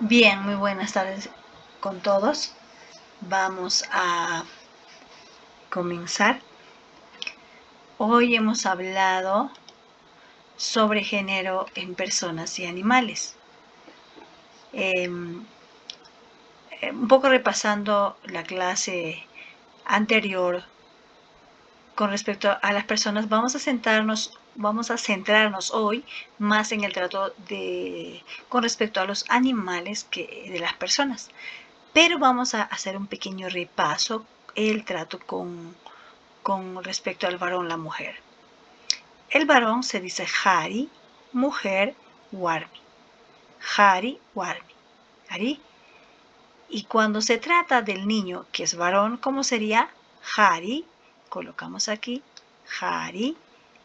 Bien, muy buenas tardes con todos. Vamos a comenzar. Hoy hemos hablado sobre género en personas y animales. Un poco repasando la clase anterior con respecto a las personas, vamos a centrarnos hoy más en el trato con respecto a los animales que de las personas. Pero vamos a hacer un pequeño repaso el trato con respecto al varón, la mujer. El varón se dice Hari, mujer, Warmi. Hari, Warmi. Hari. Y cuando se trata del niño, que es varón, ¿cómo sería? Hari. Colocamos aquí Hari.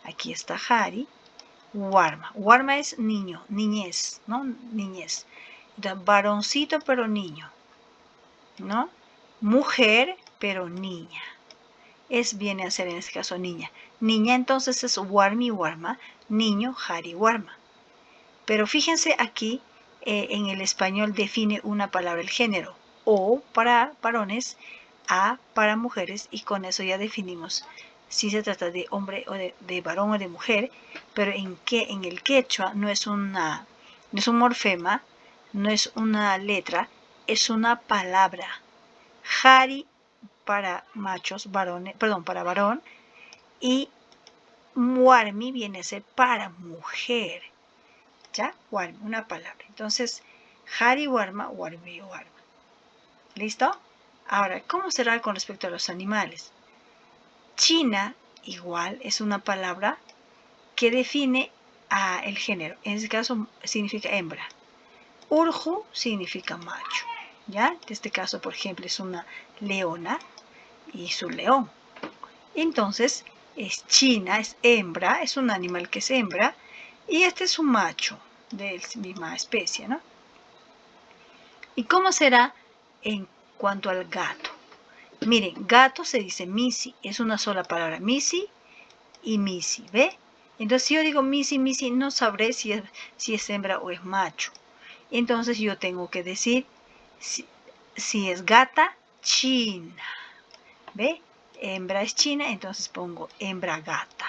Aquí está Hari. Warma. Warma es niño, niñez, ¿no? Niñez. Entonces, varoncito pero niño, ¿no? Mujer pero niña. Viene a ser en este caso niña. Niña entonces es Warmi Warma, niño Hari Warma. Pero fíjense aquí, en el español define una palabra el género, O para varones, A para mujeres, y con eso ya definimos si se trata de hombre o de varón o de mujer, pero en el quechua no es un morfema, no es una letra, es una palabra. Hari para machos, varones, perdón, para varón, y Warmi viene a ser para mujer. ¿Ya? Warmi, una palabra. Entonces, Hari Warma, Warmi Warma. ¿Listo? Ahora, ¿cómo será con respecto a los animales? China, igual, es una palabra que define el género. En este caso, significa hembra. Urju significa macho. ¿Ya? En este caso, por ejemplo, es una leona y su león. Entonces, es China, es hembra, es un animal que es hembra, y este es un macho de la misma especie, ¿no? ¿Y cómo será en cuanto al gato? Miren, gato se dice misi, es una sola palabra, misi y misi, ¿ve? Entonces, si yo digo misi, misi, no sabré si es hembra o es macho. Entonces, yo tengo que decir si es gata, china, ¿ve? Hembra es china, entonces pongo hembra gata.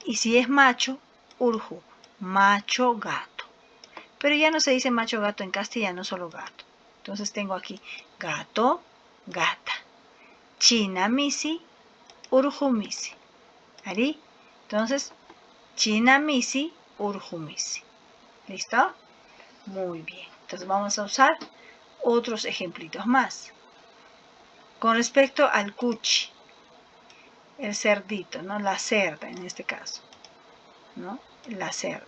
Y si es macho, urju, macho gato. Pero ya no se dice macho gato en castellano, solo gato. Entonces tengo aquí gato, gata. China misi, urju misi. ¿Ahí? Entonces, china misi, urju misi. ¿Listo? Muy bien. Entonces vamos a usar otros ejemplitos más. Con respecto al cuchi, el cerdito, ¿no? La cerda en este caso, ¿no? La cerda.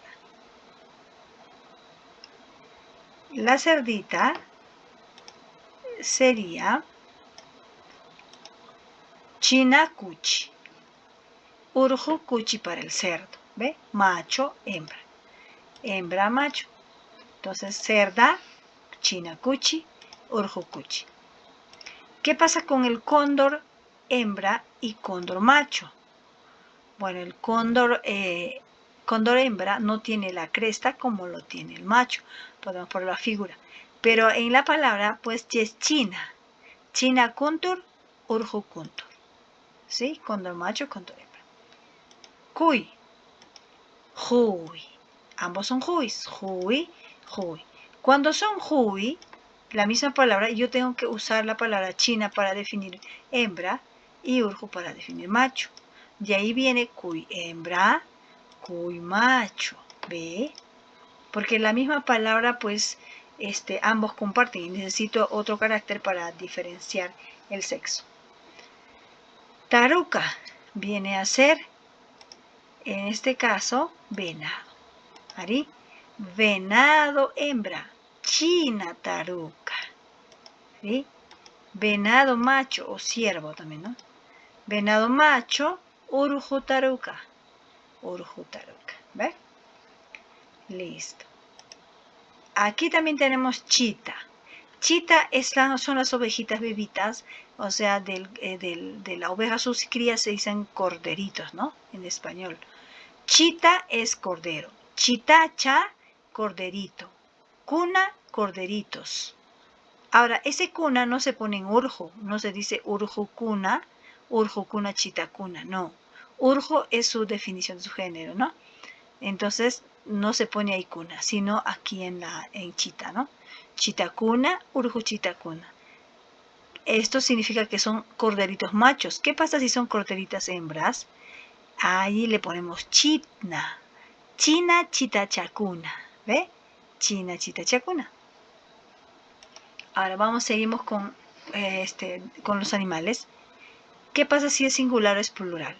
La cerdita sería china cuchi. Urju cuchi para el cerdo, ¿ve? Macho, hembra. Hembra, macho. Entonces, cerda, china cuchi, urju cuchi. ¿Qué pasa con el cóndor hembra y cóndor macho? Bueno, el cóndor hembra no tiene la cresta como lo tiene el macho. Podemos poner la figura. Pero en la palabra, pues, es china. China kuntur, urju kuntur. ¿Sí? Cóndor macho, cóndor hembra. Cuy. Hui. Ambos son huis. Hui, hui. Cuando son hui, la misma palabra, yo tengo que usar la palabra china para definir hembra y urju para definir macho. De ahí viene cuy hembra, cuy macho. ¿Ve? Porque la misma palabra, pues, ambos comparten y necesito otro carácter para diferenciar el sexo. Taruca viene a ser, en este caso, venado. ¿Ari? Venado hembra, china taruca. ¿Sí? Venado macho o ciervo también, ¿no? Venado macho, urju taruca. Urju taruca. ¿Ve? Listo. Aquí también tenemos chita. Chita son las ovejitas bebitas, o sea, de la oveja sus crías se dicen corderitos, ¿no? En español. Chita es cordero. Chitacha, corderito. Cuna, corderitos. Ahora, ese cuna no se pone en urjo, no se dice urjo cuna, chitacuna, no. Urjo es su definición de su género, ¿no? Entonces, no se pone ahí cuna, sino aquí en chita, ¿no? Chitacuna, urjo chitacuna. Esto significa que son corderitos machos. ¿Qué pasa si son corderitas hembras? Ahí le ponemos chitna. China chitachacuna. ¿Ve? China chitachacuna. Ahora seguimos con los animales. ¿Qué pasa si es singular o es plural?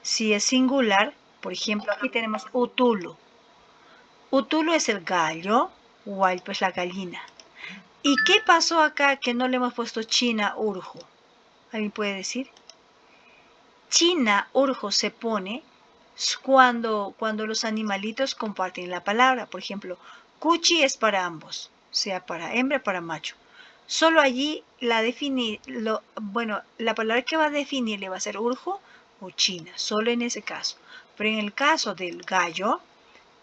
Si es singular, por ejemplo, aquí tenemos utulu. Utulu es el gallo, huaypa es la gallina. ¿Y qué pasó acá que no le hemos puesto china urjo? ¿Alguien puede decir? China urjo se pone cuando los animalitos comparten la palabra. Por ejemplo, cuchi es para ambos, sea para hembra o para macho. Solo allí la palabra que va a definir le va a ser urjo o china, solo en ese caso. Pero en el caso del gallo,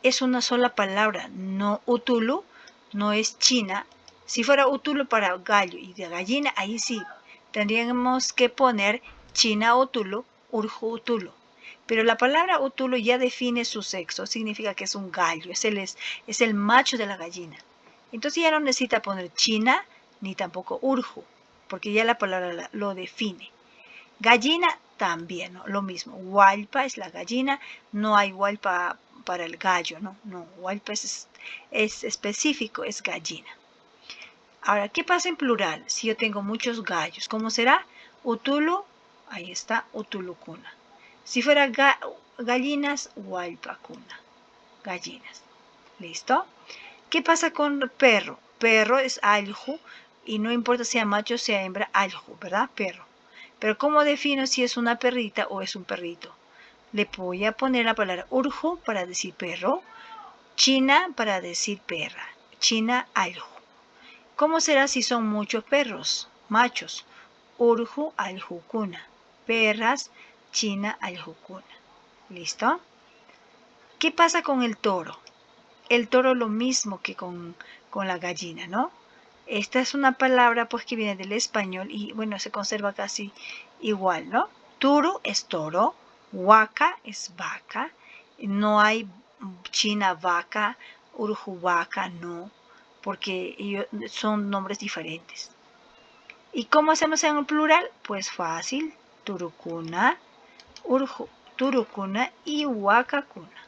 es una sola palabra, no utulu, no es china. Si fuera utulu para gallo y de gallina, ahí sí, tendríamos que poner china utulu, urju utulu. Pero la palabra utulu ya define su sexo, significa que es un gallo, es el macho de la gallina. Entonces ya no necesita poner china ni tampoco urju, porque ya la palabra lo define. Gallina también, ¿no? Lo mismo. Hualpa es la gallina, no hay hualpa para el gallo, ¿no? No, hualpa es específico, es gallina. Ahora, ¿qué pasa en plural? Si yo tengo muchos gallos, ¿cómo será? Utulu, ahí está, utulucuna. Si fuera gallinas, hualpacuna. Gallinas. ¿Listo? ¿Qué pasa con perro? Perro es alju, y no importa si sea macho o sea hembra, alju, ¿verdad? Perro. Pero ¿cómo defino si es una perrita o es un perrito? Le voy a poner la palabra urju para decir perro, china para decir perra, china alju. ¿Cómo será si son muchos perros, machos? Urju aljukuna, perras, china aljukuna. ¿Listo? ¿Qué pasa con el toro? El toro lo mismo que con la gallina, ¿no? Esta es una palabra pues que viene del español y bueno, se conserva casi igual, ¿no? Turu es toro, huaca es vaca, no hay china vaca, urju vaca, no, porque son nombres diferentes. ¿Y cómo hacemos en el plural? Pues fácil, turucuna, urju, turucuna y huacacuna.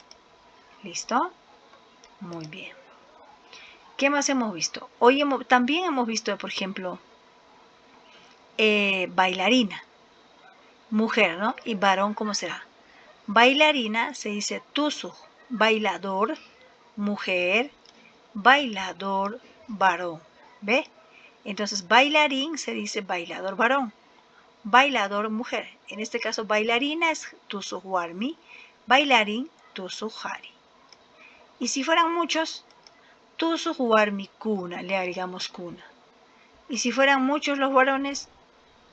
¿Listo? Muy bien. ¿Qué más hemos visto? Hoy también hemos visto, por ejemplo, bailarina, mujer, ¿no? Y varón, ¿cómo será? Bailarina se dice tusu, bailador, mujer, bailador, varón, ¿ve? Entonces, bailarín se dice bailador, varón, bailador, mujer. En este caso, bailarina es tusu huarmi, bailarín tusu hari. Y si fueran muchos, tusu huarmi kuna, le agregamos kuna. Y si fueran muchos los varones,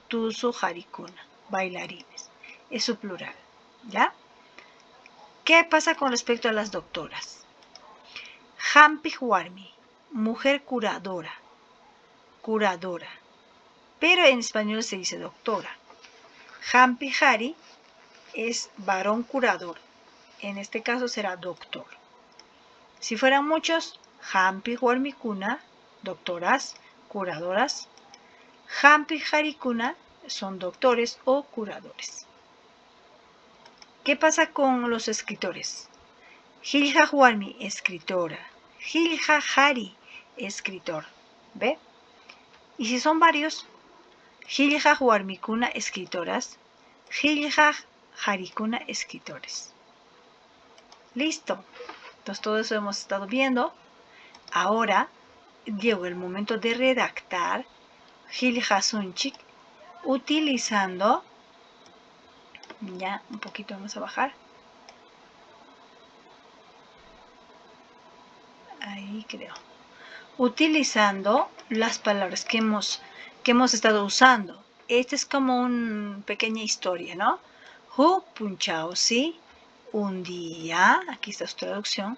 tusu harikuna, bailarines. Es su plural, ¿ya? ¿Qué pasa con respecto a las doctoras? Hampi huarmi, mujer curadora, curadora. Pero en español se dice doctora. Hampi hari es varón curador. En este caso será doctor. Si fueran muchos, Hampi huarmikuna, doctoras, curadoras. Hampi harikuna son doctores o curadores. ¿Qué pasa con los escritores? Hilja huarmi, escritora. Hilja hari, escritor. ¿Ve? Y si son varios, Hilja huarmikuna, escritoras. Hilja harikuna, escritores. Listo. Entonces todo eso hemos estado viendo. Ahora llegó el momento de redactar Hilja sunchik utilizando, ya un poquito vamos a bajar, ahí creo, utilizando las palabras que hemos estado usando. Esta es como una pequeña historia, ¿no? Hu punchao si, un día, aquí está su traducción,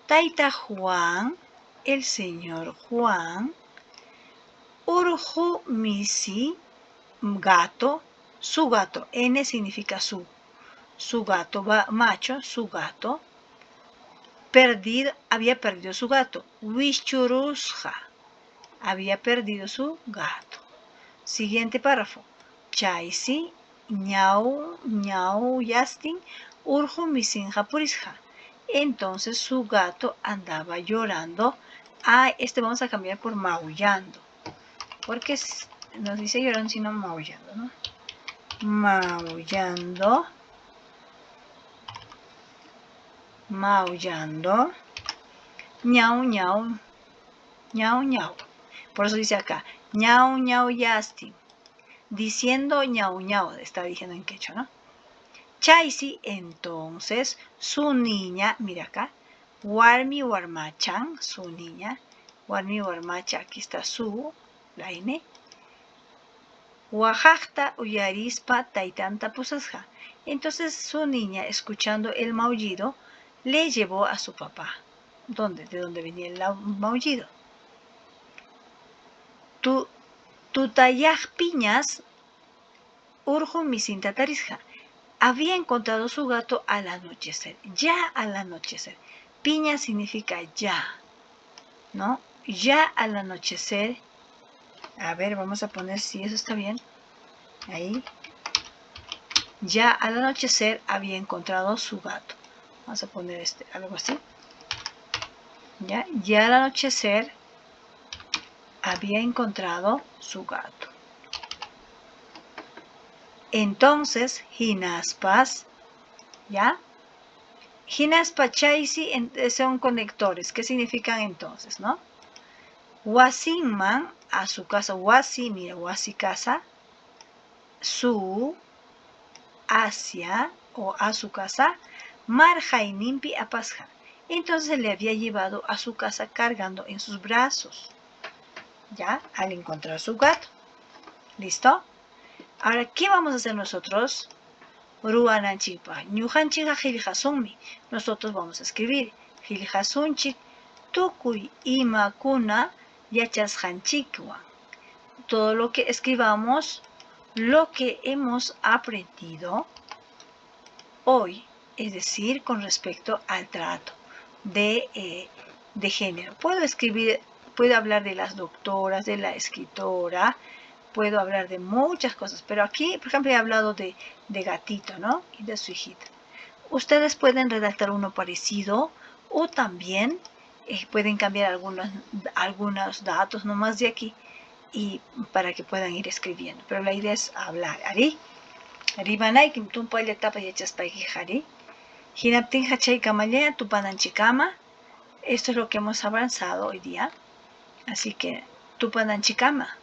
Taita Juan, el señor Juan urju misi gato, su gato, N significa su gato macho, su gato, había perdido su gato, Wichurusja, había perdido su gato. Siguiente párrafo, Chaisi, ñau yastin, urju misinja purisja. Entonces su gato andaba llorando. Este vamos a cambiar por maullando, porque nos dice llorando sino maullando, ¿no? Maullando, ñau, ñau. Por eso dice acá, ñau yasti, diciendo ñau, está diciendo en quechua, ¿no? Chaisi, entonces, su niña, mira acá, warmi warmachan, su niña, warmi warmacha, aquí está su, la N, Oaxacta uyarispa taitanta pusasja. Entonces su niña, escuchando el maullido, le llevó a su papá. ¿De dónde venía el maullido? Tutayaj piñas urju misintatarisja. Había encontrado su gato al anochecer, ya al anochecer. Piña significa ya, ¿no? Ya al anochecer. A ver, vamos a poner si eso está bien. Ahí. Ya al anochecer había encontrado su gato. Vamos a poner algo así. Ya al anochecer había encontrado su gato. Entonces, hinaspas, ¿ya? Hinaspa chaisi son conectores. ¿Qué significan entonces, no? Wasinman, a su casa, wasi, mira, wasi casa, su, hacia, o a su casa, marjainimpi apasja. Entonces le había llevado a su casa cargando en sus brazos, ya, al encontrar su gato. ¿Listo? Ahora, ¿qué vamos a hacer nosotros? Ruananchipa, ñujanchiga jiljasunmi. Nosotros vamos a escribir jiljasunchik, tukuy imakuna yachasjanchikwan. Todo lo que escribamos, lo que hemos aprendido hoy, es decir, con respecto al trato de género. Puedo hablar de las doctoras, de la escritora, puedo hablar de muchas cosas, pero aquí, por ejemplo, he hablado de gatito, ¿no? Y de su hijita. Ustedes pueden redactar uno parecido o también pueden cambiar algunos datos nomás de aquí y para que puedan ir escribiendo. Pero la idea es hablar. Ribanay kim tumpay tapa yachaspayki jari. Hinaptin hachay kamalea tupananchikama. Esto es lo que hemos avanzado hoy día. Así que tupananchikama.